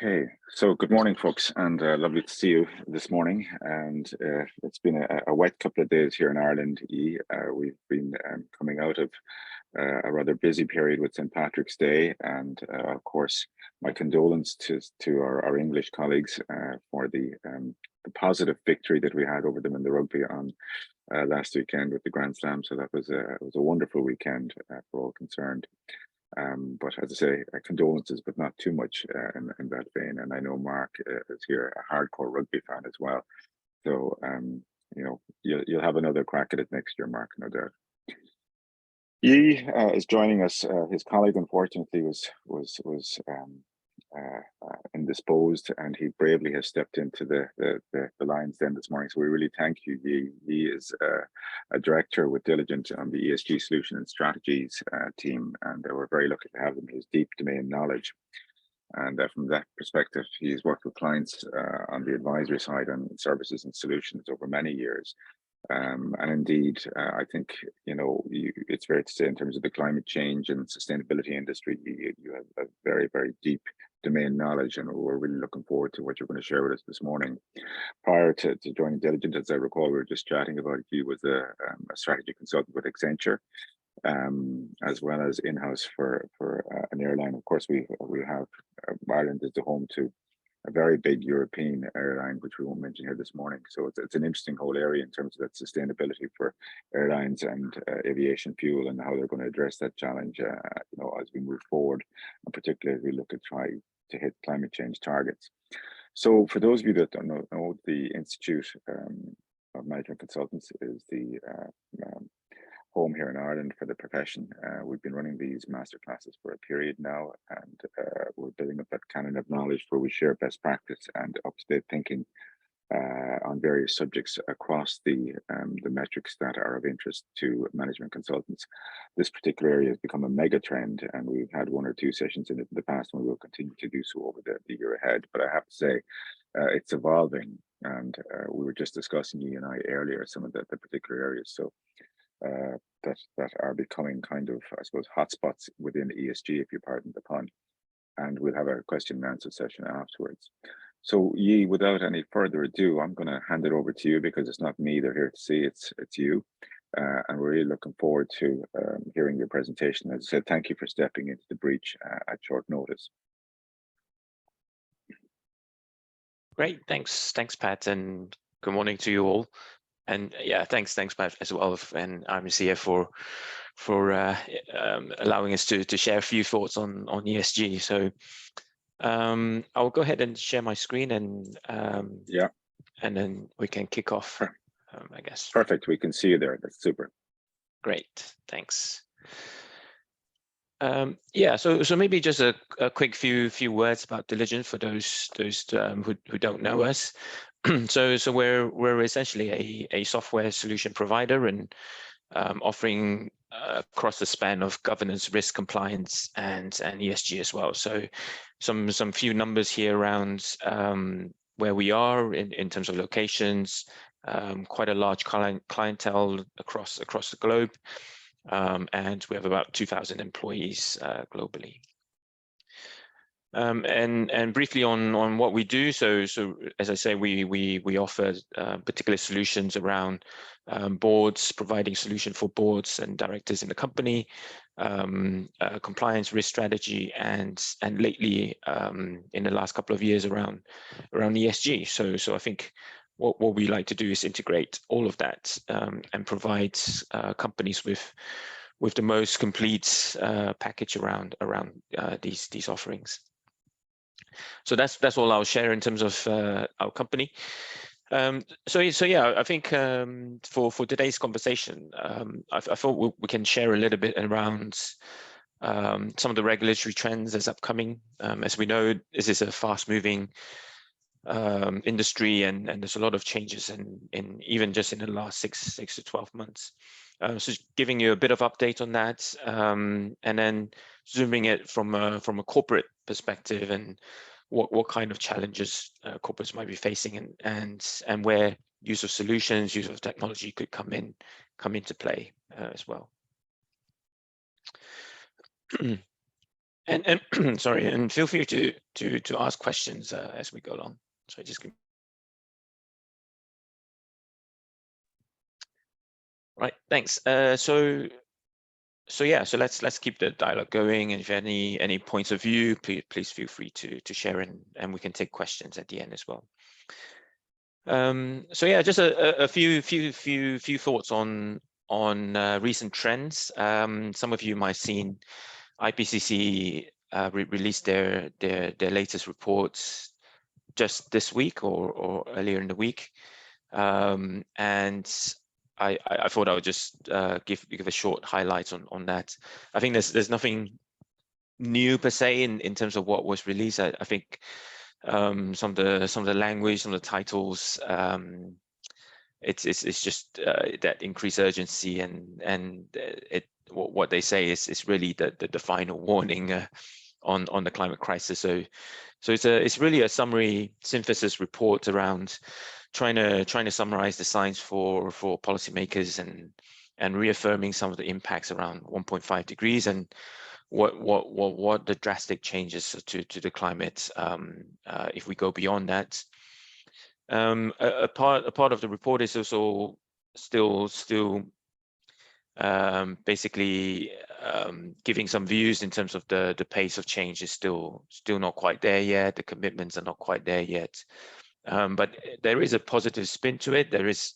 Okay, so good morning, folks, and lovely to see you this morning. And it's been a wet couple of days here in Ireland. We've been coming out of a rather busy period with St. Patrick's Day, and of course, my condolence to our English colleagues for the positive victory that we had over them in the rugby on last weekend with the Grand Slam. So that was it was a wonderful weekend for all concerned. But as I say, condolences, but not too much in that vein. And I know Mark is here, a hardcore rugby fan as well. So you'll have another crack at it next year, Mark, no doubt. Is joining us. His colleague, unfortunately, was indisposed, and he bravely has stepped into the lion's den this morning. So we really thank you, Yi is a director with Diligent on the ESG Solution and Strategies team, and we're very lucky to have him. He has deep domain knowledge. And from that perspective, he's worked with clients on the advisory side on services and solutions over many years. And indeed, I think, it's fair to say in terms of the climate change and sustainability industry, you have a very, very deep domain knowledge, and we're really looking forward to what you're going to share with us this morning. Prior to joining Diligent, as I recall, we were just chatting about you was a strategy consultant with Accenture, as well as in-house for an airline. Of course, we have Ireland is the home to a very big European airline, which we won't mention here this morning. So it's an interesting whole area in terms of that sustainability for airlines and aviation fuel, and how they're going to address that challenge, as we move forward, and particularly as we look at try to hit climate change targets. So for those of you that don't know, the Institute of Management Consultants is the home here in Ireland for the profession. We've been running these masterclasses for a period now, and we're building up that canon of knowledge where we share best practice and up-to-date thinking on various subjects across the metrics that are of interest to management consultants. This particular area has become a mega trend, and we've had one or two sessions in it in the past, and we will continue to do so over the year ahead. But I have to say, it's evolving, and we were just discussing, you and I earlier, some of the particular areas. So that are becoming kind of, I suppose, hotspots within ESG, if you pardon the pun. And we'll have a question and answer session afterwards. So Yi, without any further ado, I'm going to hand it over to you, because it's not me they're here to see, it's you. And we're really looking forward to hearing your presentation. As I said, thank you for stepping into the breach at short notice. Great, thanks Pat, and good morning to you all. And yeah, thanks Pat as well, and RMC for allowing us to share a few thoughts on ESG. So I'll go ahead and share my screen, and and then we can kick off. I guess. Perfect. We can see you there. That's super. Great. Thanks. Yeah. So maybe just a quick few words about Diligent for those who don't know us. So we're essentially a software solution provider, and offering across the span of governance, risk, compliance, and ESG as well. So some few numbers here around where we are in terms of locations. Quite a large clientele across the globe, and we have about 2,000 employees globally. And briefly on what we do, so as I say, we offer particular solutions around boards, providing solution for boards and directors in the company, compliance, risk strategy, and lately in the last couple of years around ESG. So I think what we like to do is integrate all of that and provide companies with the most complete package around these offerings. So that's all I'll share in terms of our company. So yeah, I think for today's conversation, I thought we can share a little bit around some of the regulatory trends that's upcoming. As we know, this is a fast-moving industry, and there's a lot of changes in even just in the last six to 12 months. So giving you a bit of update on that, and then zooming it from a corporate perspective, and what kind of challenges corporates might be facing, and where use of solutions, use of technology could come into play as well. And sorry, and feel free to ask questions as we go along. So just give. Right, thanks. So yeah, so let's keep the dialogue going. And if any points of view, please feel free to share, and we can take questions at the end as well. So yeah, just a few thoughts on recent trends. Some of you might have seen IPCC released their latest reports just this week or earlier in the week, and I thought I would just give a short highlight on that. I think there's nothing new per se in terms of what was released. I think some of the language, some of the titles, it's just that increased urgency, and what they say is really the final warning on the climate crisis. So it's really a summary synthesis report around trying to summarize the science for policymakers and reaffirming some of the impacts around 1.5 degrees and what the drastic changes to the climate if we go beyond that. A part of the report is also still basically giving some views in terms of the pace of change is still not quite there yet. The commitments are not quite there yet, but there is a positive spin to it. There is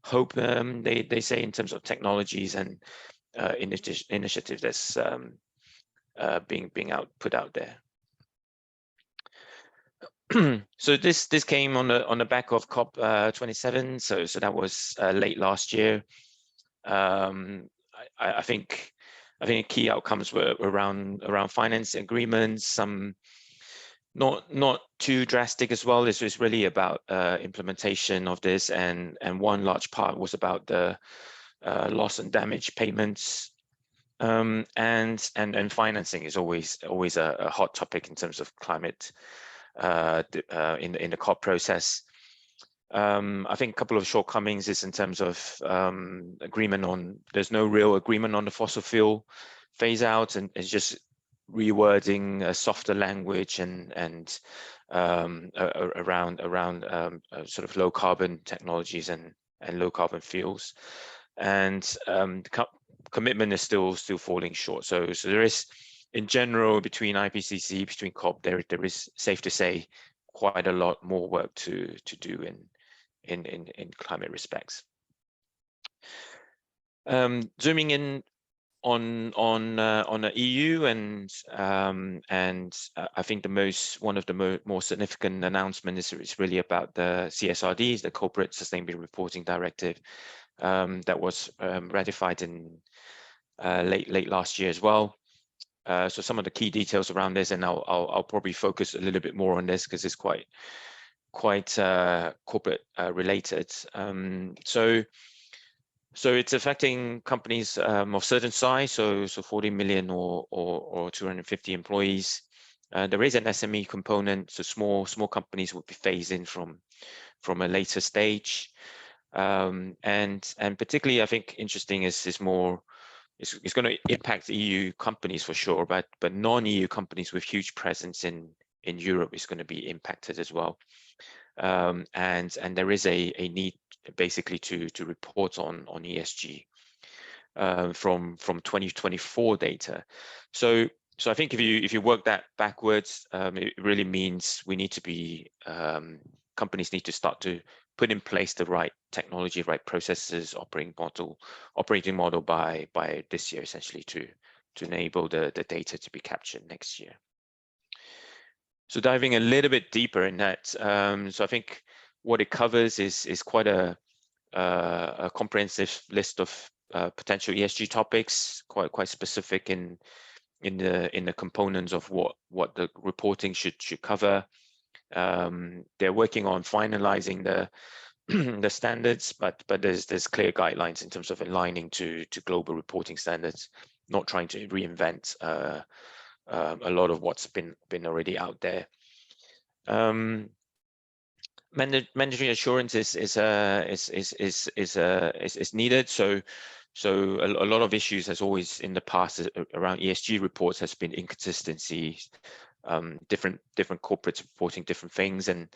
hope, they say, in terms of technologies and initiatives that's being put out there. So this came on the back of COP 27. So that was late last year. I think key outcomes were around finance agreements. Some not too drastic as well. This was really about implementation of this, and one large part was about the loss and damage payments. And financing is always a hot topic in terms of climate in the COP process. I think a couple of shortcomings is in terms of agreement on, there's no real agreement on the fossil fuel phase out, and it's just rewording a softer language and around sort of low carbon technologies and low carbon fuels. And the commitment is still falling short. So there is, in general, between IPCC, between COP, there is, safe to say, quite a lot more work to do in climate respects. Zooming in on the EU, and I think one of the more significant announcements is really about the CSRDs, the Corporate Sustainability Reporting Directive, that was ratified in late last year as well. So some of the key details around this, and I'll probably focus a little bit more on this because it's quite corporate related. So it's affecting companies of certain size, so 40 million or 250 employees. There is an SME component, so small companies would be phased in from a later stage. And particularly, I think interesting is more, it's going to impact EU companies for sure, but non-EU companies with huge presence in Europe is going to be impacted as well. And there is a need basically to report on ESG from 2024 data. So I think if you work that backwards, it really means we need to be, companies need to start to put in place the right technology, right processes, operating model by this year, essentially, to enable the data to be captured next year. So diving a little bit deeper in that, so I think what it covers is quite a comprehensive list of potential ESG topics, quite specific in the components of what the reporting should cover. They're working on finalizing the the standards, but there's clear guidelines in terms of aligning to global reporting standards, not trying to reinvent a lot of what's been already out there. Mandatory assurance is needed. So So a lot of issues has always in the past around ESG reports has been inconsistencies, different corporates reporting different things, and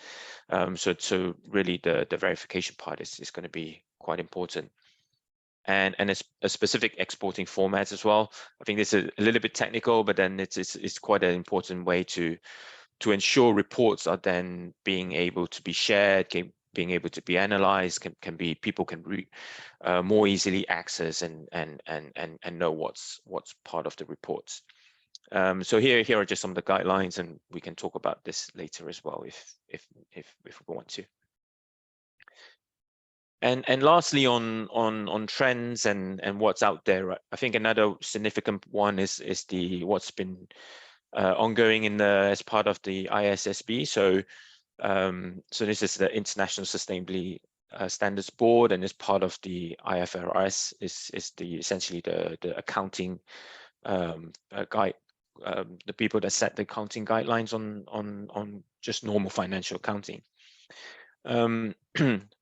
so really the verification part is going to be quite important. And a specific exporting formats as well. I think this is a little bit technical, but then it's quite an important way to ensure reports are then being able to be shared, being able to be analyzed, people can more easily access and know what's part of the reports. So here are just some of the guidelines, and we can talk about this later as well if we want to. And lastly, on trends and what's out there, I think another significant one is what's been ongoing as part of the ISSB. So this is the International Sustainability Standards Board, and as part of the IFRS is essentially the accounting guide, the people that set the accounting guidelines on just normal financial accounting.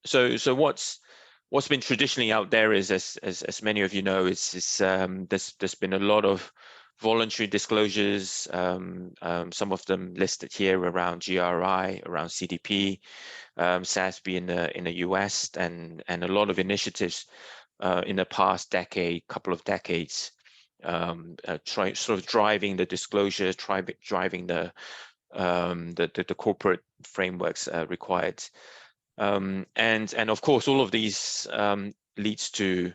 So what's been traditionally out there is, as many of you know, there's been a lot of voluntary disclosures, some of them listed here around GRI, around CDP, SASB in the US, and a lot of initiatives in the past couple of decades, sort of driving the disclosures, driving the corporate frameworks required. And of course, all of these leads to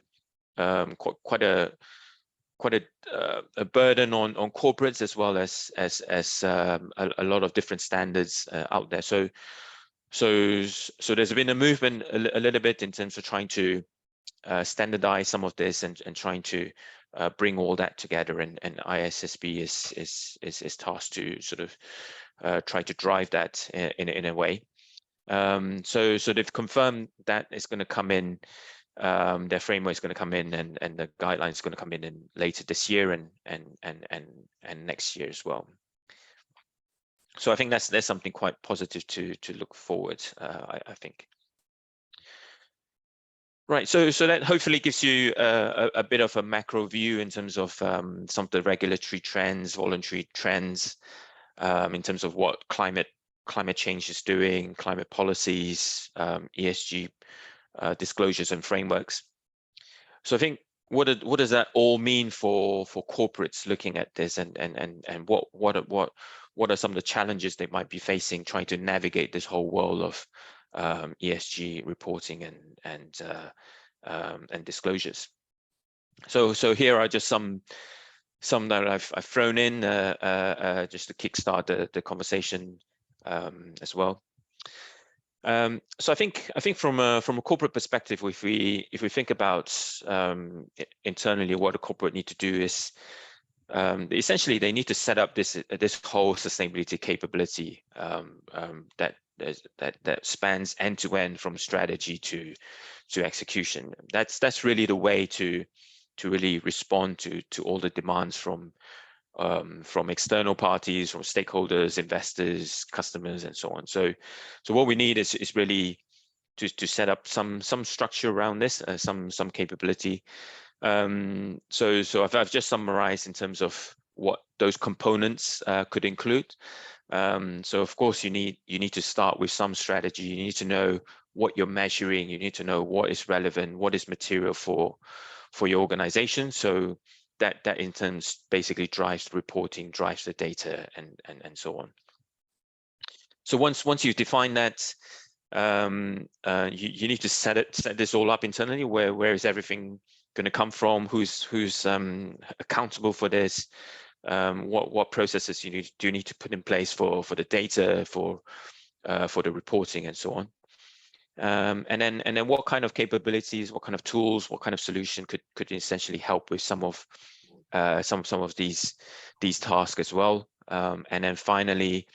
quite a burden on corporates, as well as a lot of different standards out there. So there's been a movement a little bit in terms of trying to standardize some of this and trying to bring all that together, and ISSB is tasked to sort of try to drive that in a way. So they've confirmed that it's going to come in. Their framework is going to come in, and the guidelines is going to come in later this year and next year as well. So I think there's something quite positive to look forward. I think. Right, so that hopefully gives you a bit of a macro view in terms of some of the regulatory trends, voluntary trends, in terms of what climate change is doing, climate policies, ESG disclosures and frameworks. So I think what does that all mean for corporates looking at this, and what are some of the challenges they might be facing trying to navigate this whole world of ESG reporting and disclosures. So here are just some that I've thrown in just to kickstart the conversation as well. So I think from a corporate perspective, if we think about internally what a corporate need to do is essentially they need to set up this whole sustainability capability that spans end to end from strategy to execution. That's really the way to really respond to all the demands from external parties, from stakeholders, investors, customers, and so on. So what we need is really to set up some structure around this, some capability. So I've just summarized in terms of what those components could include. So of course you need to start with some strategy. You need to know what you're measuring. You need to know what is relevant, what is material for your organization. So that in turn basically drives the reporting, drives the data, and so on. So once you've defined that, you need to set this all up internally. Where is everything going to come from? Who's accountable for this? What processes do you need to put in place for the data, for the reporting, and so on. And then what kind of capabilities, what kind of tools, what kind of solution could essentially help with some of these tasks as well. And then finally,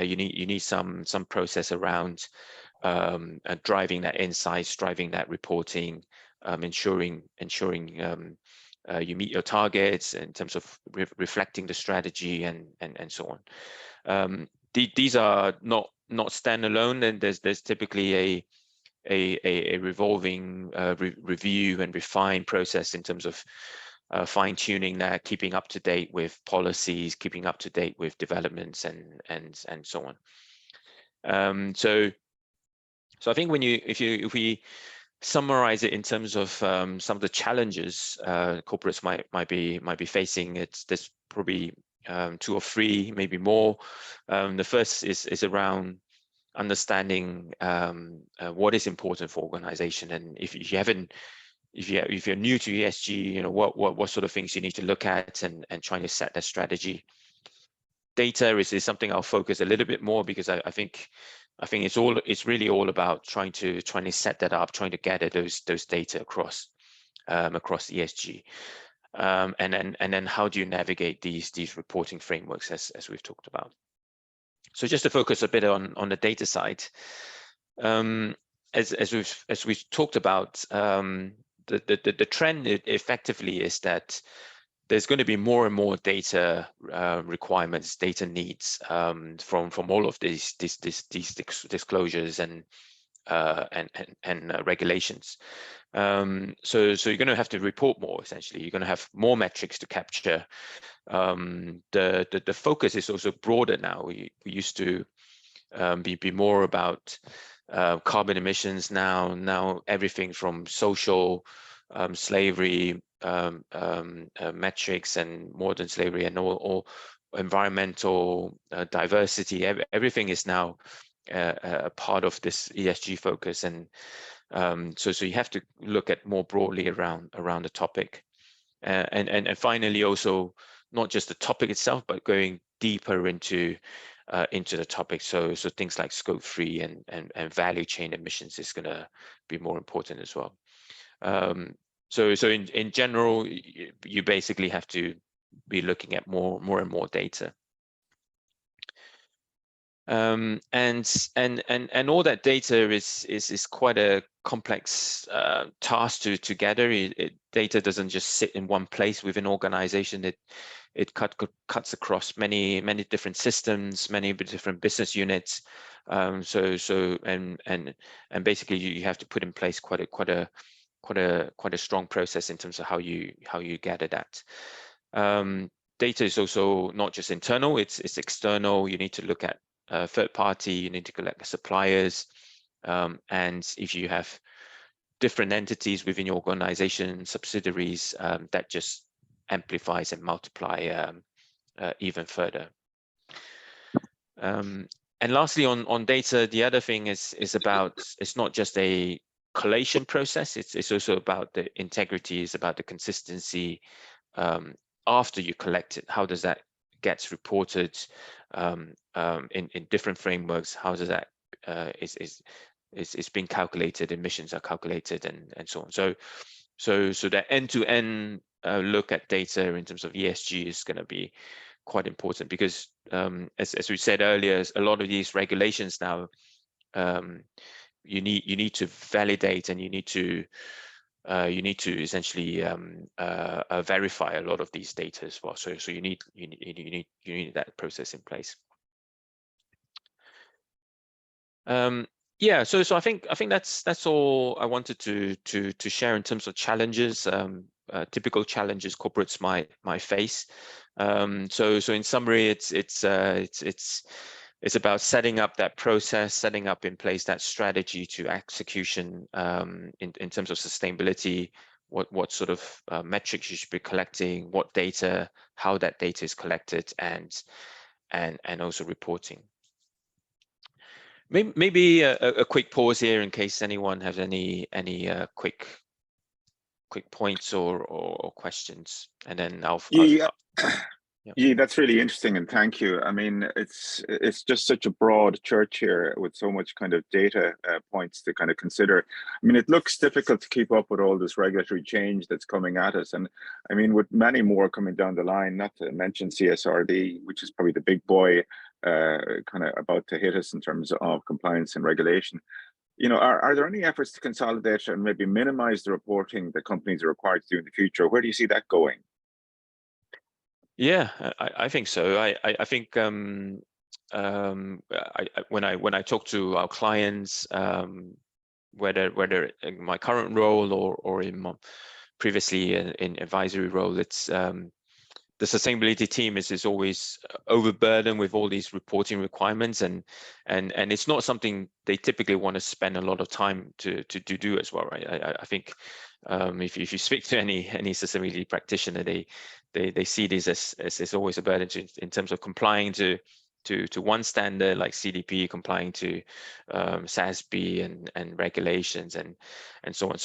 you need some process around driving that insights, driving that reporting, ensuring you meet your targets in terms of reflecting the strategy and so on. These are not standalone, and there's typically a revolving review and refine process in terms of fine-tuning that, keeping up to date with policies, keeping up to date with developments, and so on. So I think if we summarize it in terms of some of the challenges corporates might be facing, there's probably 2 or 3, maybe more. The first is around understanding what is important for organization, and if you're new to ESG, what sort of things you need to look at, and trying to set that strategy. Data is something I'll focus a little bit more, because I think it's really all about trying to set that up, trying to gather those data across ESG, and then how do you navigate these reporting frameworks as we've talked about. So just to focus a bit on the data side, as we've talked about, the trend effectively is that there's going to be more and more data requirements, data needs from all of these disclosures and regulations. So you're going to have to report more. Essentially, you're going to have more metrics to capture. The focus is also broader now. We used to be more about carbon emissions. Now everything from social slavery metrics and modern slavery and all environmental diversity. Everything is now a part of this ESG focus, and so you have to look at more broadly around the topic, and finally also not just the topic itself, but going deeper into the topic. So things like scope 3 and value chain emissions is going to be more important as well. So in general, you basically have to be looking at more and more data. And all that data is quite a complex task to gather. Data doesn't just sit in one place within an organization. It cuts across many different systems, many different business units. So basically you have to put in place quite a strong process in terms of how you gather that. Data is also not just internal; it's external. You need to look at third party. You need to collect the suppliers, and if you have different entities within your organization, subsidiaries, that just amplifies and multiply even further. And lastly, on data, the other thing is about, it's not just a collation process. It's also about the integrity. It's about the consistency after you collect it. How does that gets reported in different frameworks? How does that is being calculated? Emissions are calculated, and so on. So that end-to-end look at data in terms of ESG is going to be quite important, because as we said earlier, a lot of these regulations now, you need to validate, and you need to essentially verify a lot of these data as well. So you need that process in place. Yeah, so I think that's all I wanted to share in terms of challenges, typical challenges corporates might face. So in summary, it's about setting up that process, setting up in place that strategy to execution in terms of sustainability, what sort of metrics you should be collecting, what data, how that data is collected, and also reporting. Maybe a quick pause here in case anyone has any quick points or questions, and then I'll Yeah, that's really interesting, and thank you. I mean, it's just such a broad church here with so much kind of data points to kind of consider. I mean, it looks difficult to keep up with all this regulatory change that's coming at us, and I mean, with many more coming down the line, not to mention CSRD, which is probably the big boy kind of about to hit us in terms of compliance and regulation. Are there any efforts to consolidate and maybe minimize the reporting that companies are required to do in the future? Where do you see that going? Yeah, I think so. I think when I talk to our clients, whether in my current role or in my previously in advisory role, it's the sustainability team is always overburdened with all these reporting requirements, and it's not something they typically want to spend a lot of time to do as well, right? I think if you speak to any sustainability practitioner, they see this as always a burden in terms of complying to one standard like CDP, complying to SASB and regulations and so on.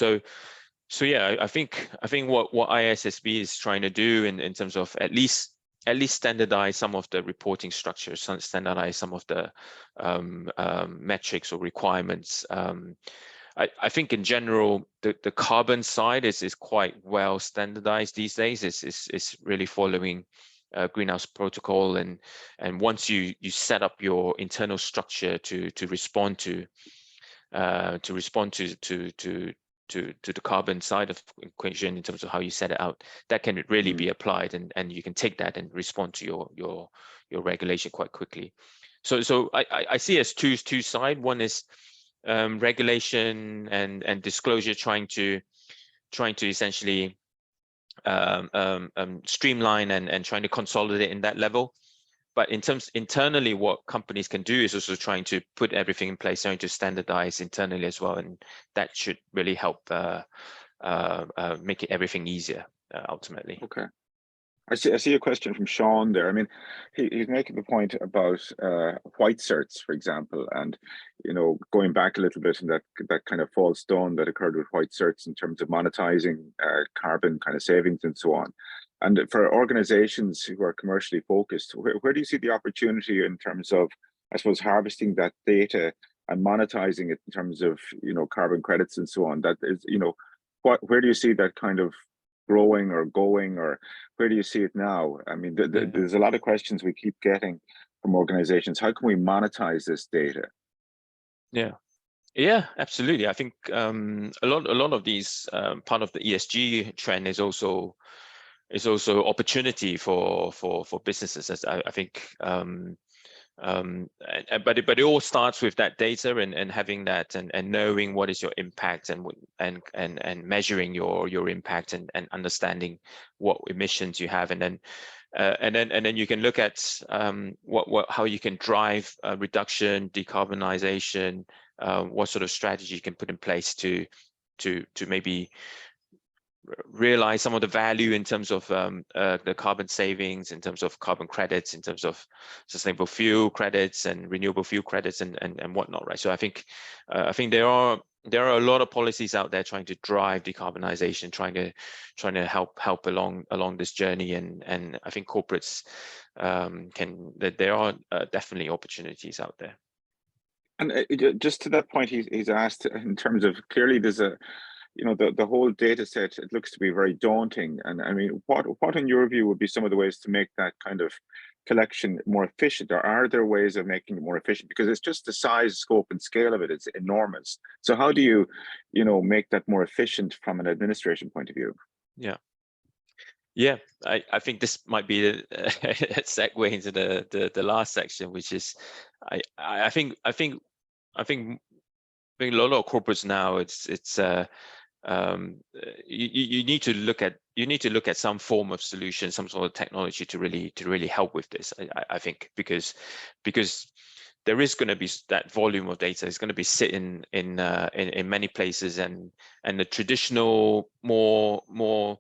So yeah, I think what ISSB is trying to do in terms of at least standardize some of the reporting structures, standardize some of the metrics or requirements. I think in general the carbon side is quite well standardized these days. It's really following greenhouse protocol, and once you set up your internal structure to respond to the carbon side of equation in terms of how you set it out, that can really be applied, and you can take that and respond to your regulation quite quickly. So I see as two sides. One is regulation and disclosure, trying to essentially streamline and trying to consolidate in that level. But in terms internally, what companies can do is also trying to put everything in place, trying to standardize internally as well, and that should really help make everything easier ultimately. Okay. I see a question from Sean there. I mean, he's making the point about white certs, for example, and going back a little bit, and that kind of false stone that occurred with white certs in terms of monetizing carbon kind of savings and so on. And for organizations who are commercially focused, where do you see the opportunity in terms of, I suppose, harvesting that data and monetizing it in terms of carbon credits and so on? That is, where do you see that kind of growing or going, or where do you see it now? I mean, there's a lot of questions we keep getting from organizations. How can we monetize this data? Yeah, absolutely. I think a lot of these part of the ESG trend is also opportunity for businesses. As I think, but it all starts with that data and having that and knowing what is your impact and measuring your impact and understanding what emissions you have, and then you can look at how you can drive reduction, decarbonization, what sort of strategy you can put in place to maybe realize some of the value in terms of the carbon savings, in terms of carbon credits, in terms of sustainable fuel credits and renewable fuel credits and whatnot, right? So I think there are a lot of policies out there trying to drive decarbonization, trying to help along this journey, and I think corporates there are definitely opportunities out there. And just to that point, he's asked in terms of, clearly there's a the whole data set, it looks to be very daunting. And I mean, what in your view would be some of the ways to make that kind of collection more efficient? Or are there ways of making it more efficient? Because it's just the size, scope and scale of it, it's enormous. So how do you, make that more efficient from an administration point of view? Yeah, I think this might be a segue into the last section, which is I think a lot of corporates now, you need to look at some form of solution, some sort of technology to really help with this. I think because there is going to be that volume of data is going to be sitting in many places, and the traditional more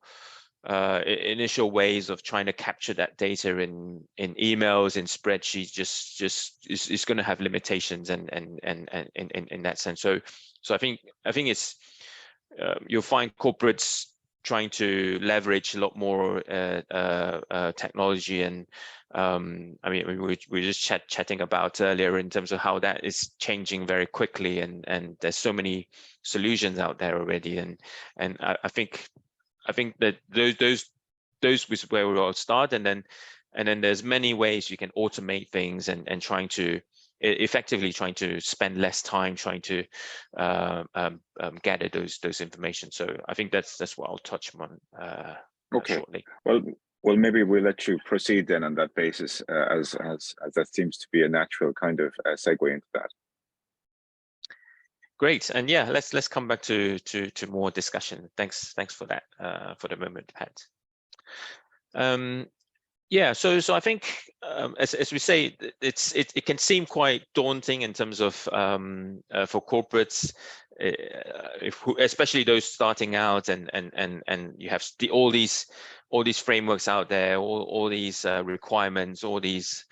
initial ways of trying to capture that data in emails, in spreadsheets, just is going to have limitations and in that sense. So I think it's you'll find corporates trying to leverage a lot more technology, and I mean we were just chatting about earlier in terms of how that is changing very quickly, and there's so many solutions out there already, and I think that those was where we all start, and then there's many ways you can automate things and effectively trying to spend less time trying to gather those information. So I think that's what I'll touch on shortly. Well, maybe we'll let you proceed then on that basis, as that seems to be a natural kind of segue into that. Great, and yeah, let's come back to more discussion. Thanks for that for the moment, Pat. Yeah, so I think as we say, it can seem quite daunting in terms of for corporates, especially those starting out, and you have all these frameworks out there, all these requirements, all these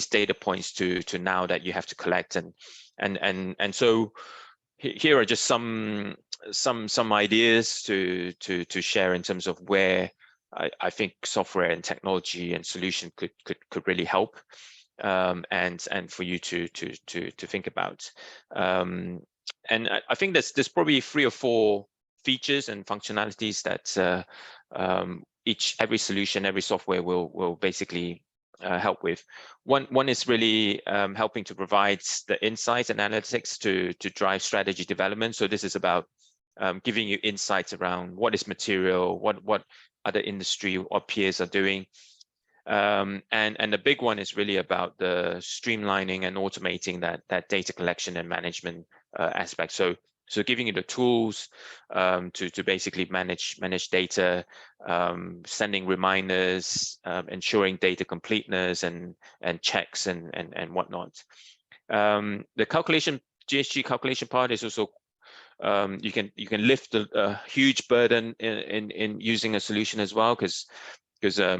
data points to now that you have to collect, and so here are just some ideas to share in terms of where I think software and technology and solution could really help, and for you to think about. And I think there's probably 3 or 4 features and functionalities that every solution, every software will basically help with. One is really helping to provide the insights and analytics to drive strategy development. So this is about giving you insights around what is material, what other industry or peers are doing. And the big one is really about the streamlining and automating that data collection and management aspect. So giving you the tools to basically manage data, sending reminders, ensuring data completeness and checks and whatnot. The GHG calculation part is also you can lift a huge burden in using a solution as well, because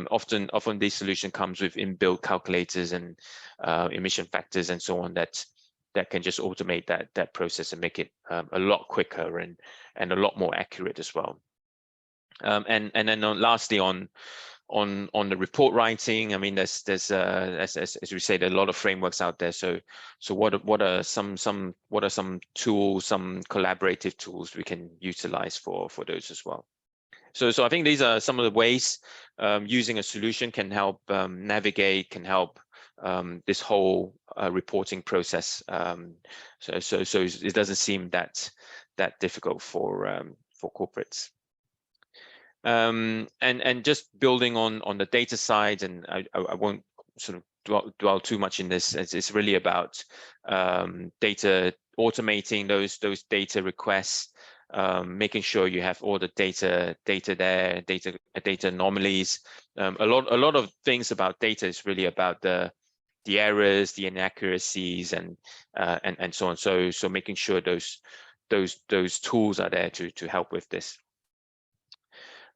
often this solution comes with inbuilt calculators and emission factors and so on that can just automate that process and make it a lot quicker and a lot more accurate as well. And then lastly on the report writing, I mean, there's as we say, there are a lot of frameworks out there. So what are some tools, some collaborative tools we can utilize for those as well? So I think these are some of the ways using a solution can help navigate, can help this whole reporting process. So it doesn't seem that difficult for corporates. And just building on the data side, and I won't sort of dwell too much in this. It's really about data, automating those data requests, making sure you have all the data there, data anomalies. A lot of things about data is really about the errors, the inaccuracies, and so on. So making sure those tools are there to help with this.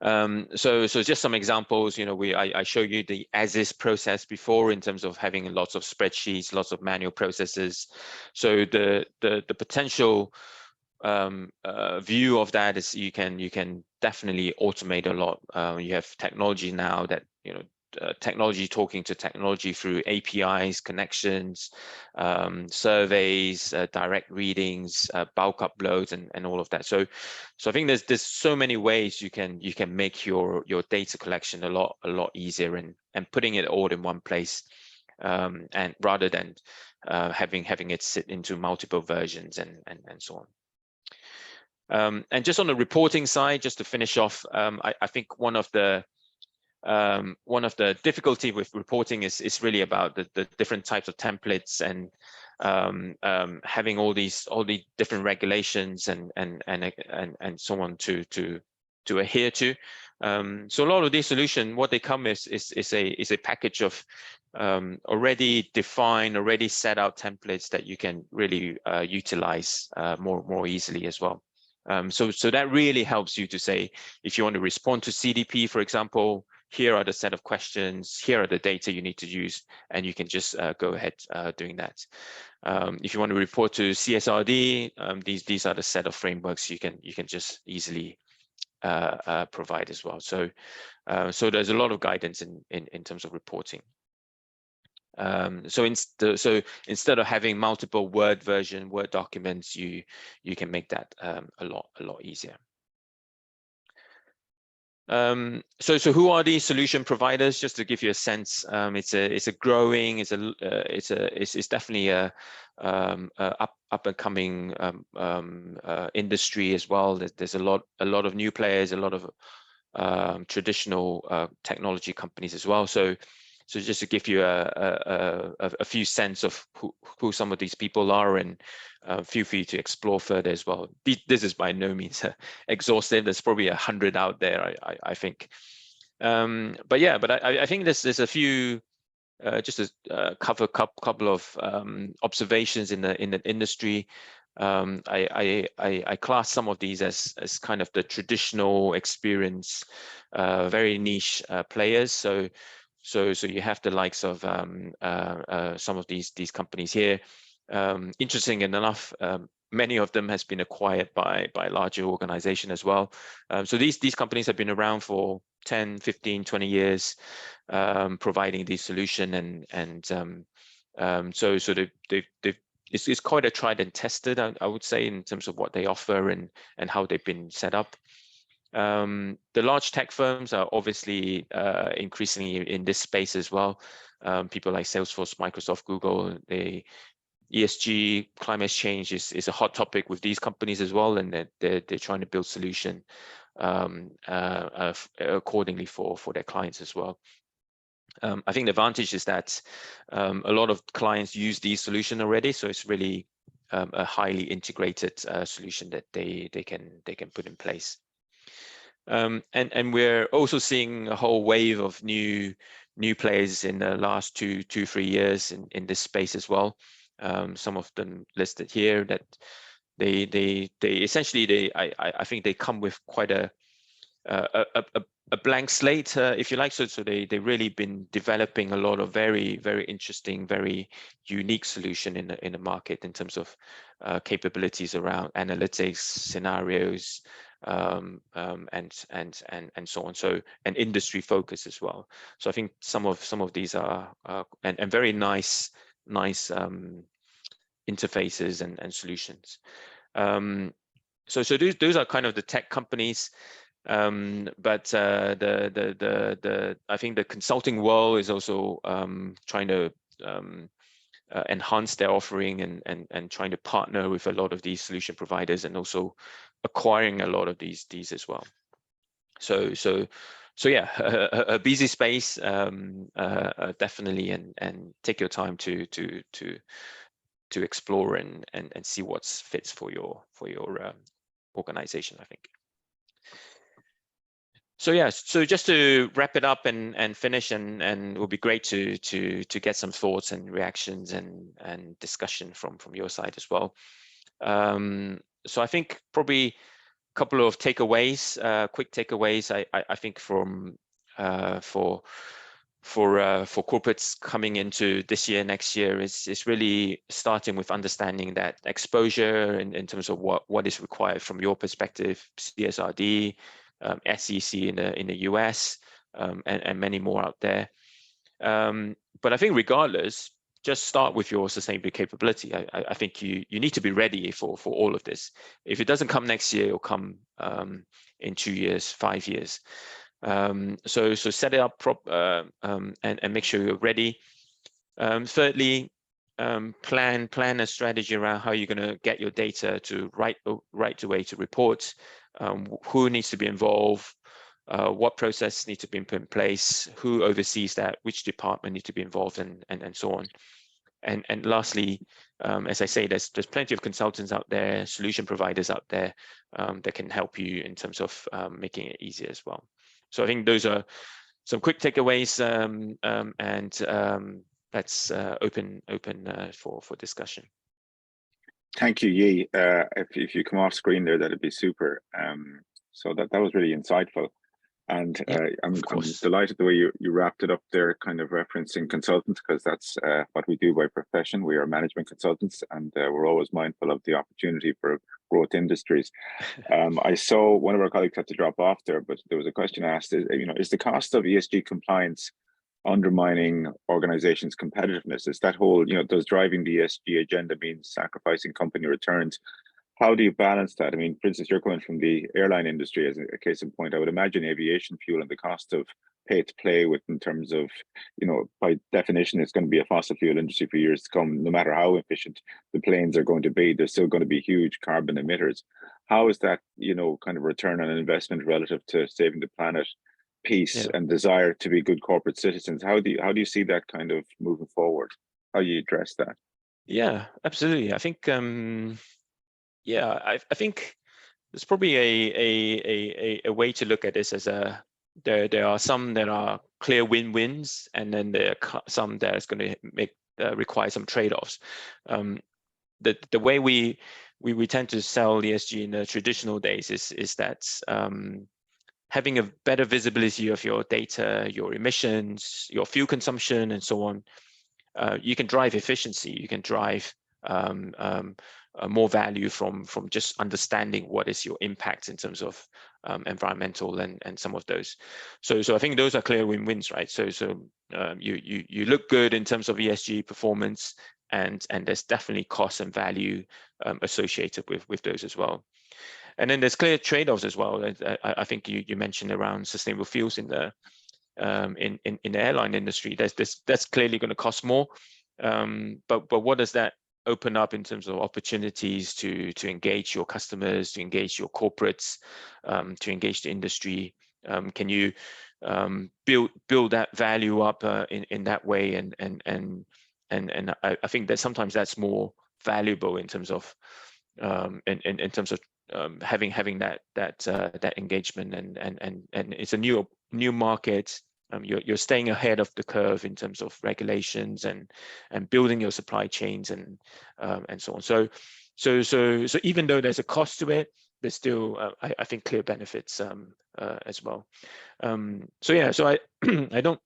So just some examples. I show you the as-is process before in terms of having lots of spreadsheets, lots of manual processes. So the potential view of that is you can definitely automate a lot. You have technology now that technology talking to technology through APIs, connections, surveys, direct readings, bulk uploads, and all of that. So I think there's so many ways you can make your data collection a lot easier and putting it all in one place, and rather than having it sit into multiple versions and so on. And just on the reporting side, just to finish off, I think one of the difficulty with reporting is really about the different types of templates and having all the different regulations and so on to adhere to. So a lot of these solutions, what they come is a package of already defined, already set out templates that you can really utilize more easily as well. So that really helps you to say, if you want to respond to CDP, for example, here are the set of questions, here are the data you need to use, and you can just go ahead doing that. If you want to report to CSRD, these are the set of frameworks you can just easily provide as well. So there's a lot of guidance in terms of reporting. So instead of having multiple Word documents, you can make that a lot easier. So who are these solution providers? Just to give you a sense, it's definitely a up and coming industry as well. There's a lot of new players, a lot of traditional technology companies as well. So So just to give you a few sense of who some of these people are, and feel free to explore further as well. This is by no means exhaustive. There's probably 100 out there, I think. But yeah, but I think there's a few, just to cover a couple of observations in the industry. I class some of these as kind of the traditional experience, very niche players. So you have the likes of some of these companies here. Interesting enough, many of them has been acquired by larger organization as well. So these companies have been around for 10, 15, 20 years, providing these solution, so it's quite a tried and tested, I would say, in terms of what they offer and how they've been set up. The large tech firms are obviously increasingly in this space as well. People like Salesforce, Microsoft, Google, ESG, climate change is a hot topic with these companies as well, and they're trying to build solution accordingly for their clients as well. I think the advantage is that a lot of clients use these solutions already, so it's really a highly integrated solution that they can put in place. And we're also seeing a whole wave of new players in the last 3 years in this space as well. Some of them listed here that they essentially I think they come with quite a blank slate, if you like. So they really been developing a lot of very interesting, very unique solution in the market in terms of capabilities around analytics, scenarios, and so on. So and industry focus as well. So I think some of these are and very nice interfaces and solutions. So those are kind of the tech companies. But I think the consulting world is also trying to enhance their offering and trying to partner with a lot of these solution providers, and also acquiring a lot of these as well. So yeah, a busy space, definitely, and take your time to explore and see what fits for your organization, I think. So yeah, so just to wrap it up and finish, and it would be great to get some thoughts and reactions and discussion from your side as well. So I think probably a couple of takeaways, quick takeaways. I think from for corporates coming into this year, next year, is really starting with understanding that exposure in terms of what is required from your perspective, CSRD, SEC in the US, and many more out there. But I think regardless, just start with your sustainability capability. I think you need to be ready for all of this. If it doesn't come next year, it'll come in 2 years, 5 years. So set it up and make sure you're ready. Thirdly, plan a strategy around how you're going to get your data to right away to reports. Who needs to be involved, what process needs to be put in place, who oversees that, which department needs to be involved, and so on. And lastly, as I say, there's plenty of consultants out there, solution providers out there that can help you in terms of making it easier as well. So I think those are some quick takeaways, and let's open for discussion. Thank you, Yi. If you come off screen there, that'd be super. So that was really insightful. And I'm delighted the way you wrapped it up there, kind of referencing consultants, because that's what we do by profession. We are management consultants, and we're always mindful of the opportunity for growth industries. I saw one of our colleagues had to drop off there, but there was a question asked, is the cost of ESG compliance undermining organizations' competitiveness? Is that whole, does driving the ESG agenda mean sacrificing company returns? How do you balance that? I mean, for instance, you're coming from the airline industry as a case in point. I would imagine aviation fuel and the cost of pay to play with, in terms of, by definition, it's going to be a fossil fuel industry for years to come. No matter how efficient the planes are going to be, they're still going to be huge carbon emitters. How is that, kind of return on investment relative to saving the planet piece Yeah. and desire to be good corporate citizens. How do you see that kind of moving forward? How you address that? Yeah, absolutely. I think yeah, I think there's probably a way to look at this as there are some that are clear win-wins, and then there are some that is going to require some trade-offs. The way we tend to sell ESG in the traditional days is that having a better visibility of your data, your emissions, your fuel consumption, and so on. You can drive efficiency. You can drive more value from just understanding what is your impact in terms of environmental and some of those. So I think those are clear win-wins, right? So you look good in terms of ESG performance, and there's definitely cost and value associated with those as well. And then there's clear trade-offs as well. I think you mentioned around sustainable fuels in the airline industry. That's clearly going to cost more, but what does that open up in terms of opportunities to engage your customers, to engage your corporates, to engage the industry? Can you build that value up in that way? And I think that sometimes that's more valuable in terms of in terms of having that engagement, and it's a new market. You're staying ahead of the curve in terms of regulations and building your supply chains and so on. So even though there's a cost to it, there's still I think clear benefits as well. So yeah, so I I don't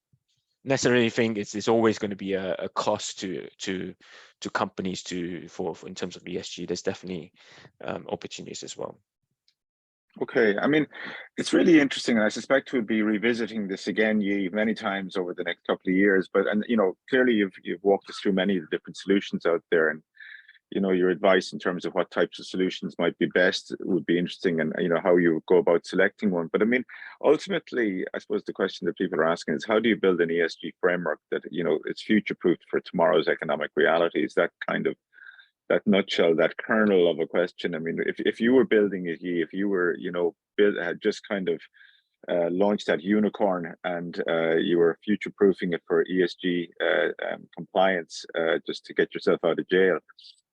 necessarily think it's always going to be a cost to companies for in terms of ESG. There's definitely opportunities as well. Okay, I mean, it's really interesting, and I suspect we'll be revisiting this again, many times over the next couple of years. But clearly you've walked us through many of the different solutions out there, and your advice in terms of what types of solutions might be best would be interesting, and how you go about selecting one. But I mean, ultimately, I suppose the question that people are asking is, how do you build an ESG framework that it's future-proofed for tomorrow's economic realities? That kind of that nutshell, that kernel of a question. I mean, if you were building it, if you were, had just kind of launched that unicorn, and you were future-proofing it for ESG compliance, just to get yourself out of jail.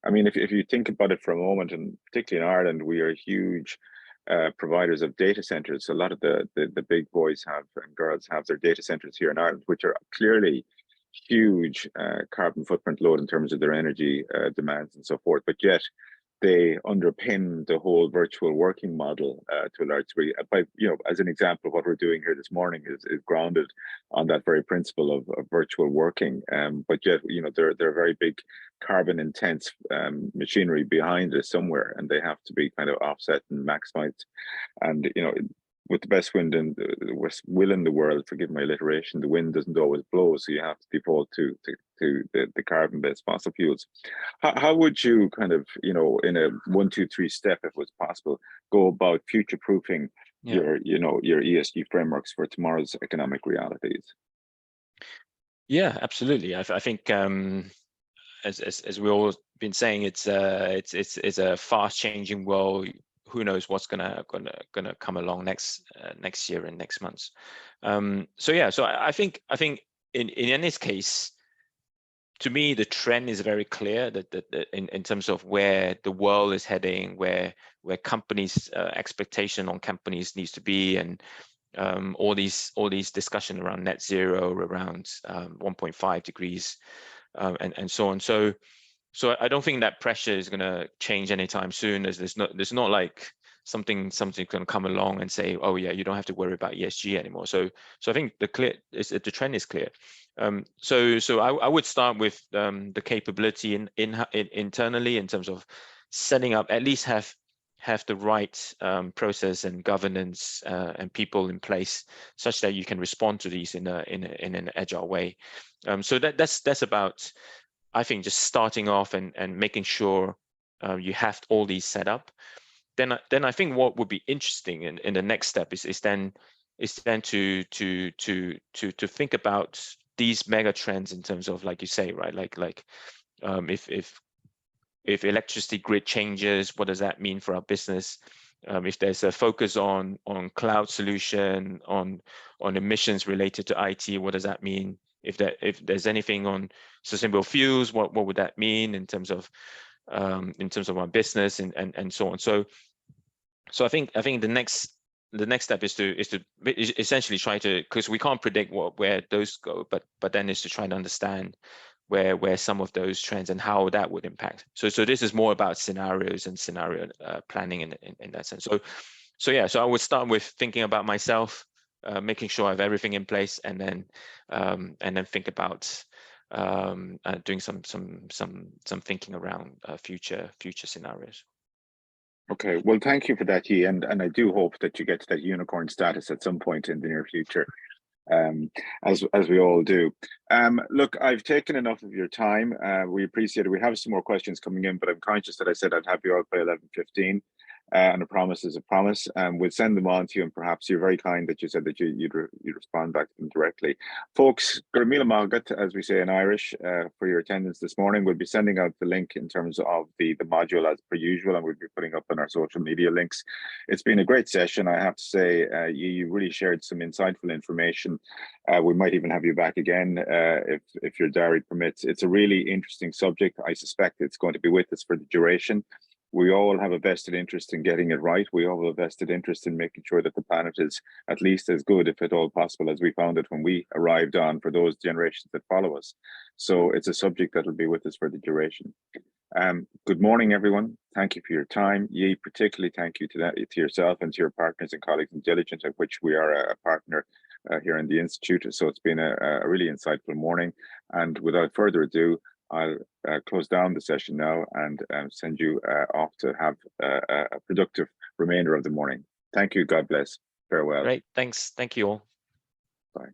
I mean, if you think about it for a moment, and particularly in Ireland, we are huge providers of data centers. A lot of the big boys and girls have their data centers here in Ireland, which are clearly huge carbon footprint load in terms of their energy demands and so forth, but yet they underpin the whole virtual working model to a large degree. By, as an example, what we're doing here this morning is grounded on that very principle of virtual working. But yet, they're very big carbon intense machinery behind us somewhere, and they have to be kind of offset and maximized. And with the best wind and the worst will in the world, forgive my alliteration, the wind doesn't always blow, so you have to default to the carbon-based fossil fuels. How would you kind of, in a 1, 2, 3 step, if it was possible, go about future-proofing your ESG frameworks for tomorrow's economic realities? Yeah, absolutely. I think as we've all been saying, it's a fast-changing world. Who knows what's gonna come along next year and next months. So yeah, so I think in this case, to me, the trend is very clear that in terms of where the world is heading, where companies' expectation on companies needs to be, and all these discussion around net zero, around 1.5 degrees, and so on. So I don't think that pressure is going to change anytime soon. There's not like something going to come along and say, oh yeah, you don't have to worry about ESG anymore. So I think the trend is clear. So I would start with the capability internally in terms of setting up, at least have the right process and governance and people in place, such that you can respond to these in an agile way. So that's about, I think, just starting off and making sure you have all these set up. Then I think what would be interesting in the next step is then to think about these mega trends in terms of, like you say, right, like if electricity grid changes, what does that mean for our business? If there's a focus on cloud solution, on emissions related to IT, what does that mean? If there's anything on sustainable fuels, what would that mean in terms of our business and so on? So I think the next step is to essentially try to, because we can't predict where those go, but then is to try to understand where some of those trends and how that would impact. So this is more about scenarios and scenario planning in that sense. So yeah, so I would start with thinking about myself, making sure I have everything in place, and then think about doing some thinking around future scenarios. Okay, well, thank you for that, Yi, and I do hope that you get to that unicorn status at some point in the near future, as we all do. Look, I've taken enough of your time. We appreciate it. We have some more questions coming in, but I'm conscious that I said I'd have you out by 11:15. And a promise is a promise. We'll send them on to you, and perhaps you're very kind that you said that you'd respond back to them directly. Folks, Gurmila Malgat, as we say in Irish, for your attendance this morning. We'll be sending out the link in terms of the module as per usual, and we'll be putting up on our social media links. It's been a great session, I have to say. You really shared some insightful information. We might even have you back again if your diary permits. It's a really interesting subject. I suspect it's going to be with us for the duration. We all have a vested interest in getting it right. We all have a vested interest in making sure that the planet is at least as good, if at all possible, as we found it when we arrived on, for those generations that follow us. So it's a subject that will be with us for the duration. Good morning, everyone. Thank you for your time. Yi, particularly thank you to yourself and to your partners and colleagues in Diligent, of which we are a partner here in the Institute. So it's been a really insightful morning. And without further ado, I'll close down the session now and send you off to have a productive remainder of the morning. Thank you. God bless. Farewell. Great. Thanks. Thank you all. Bye.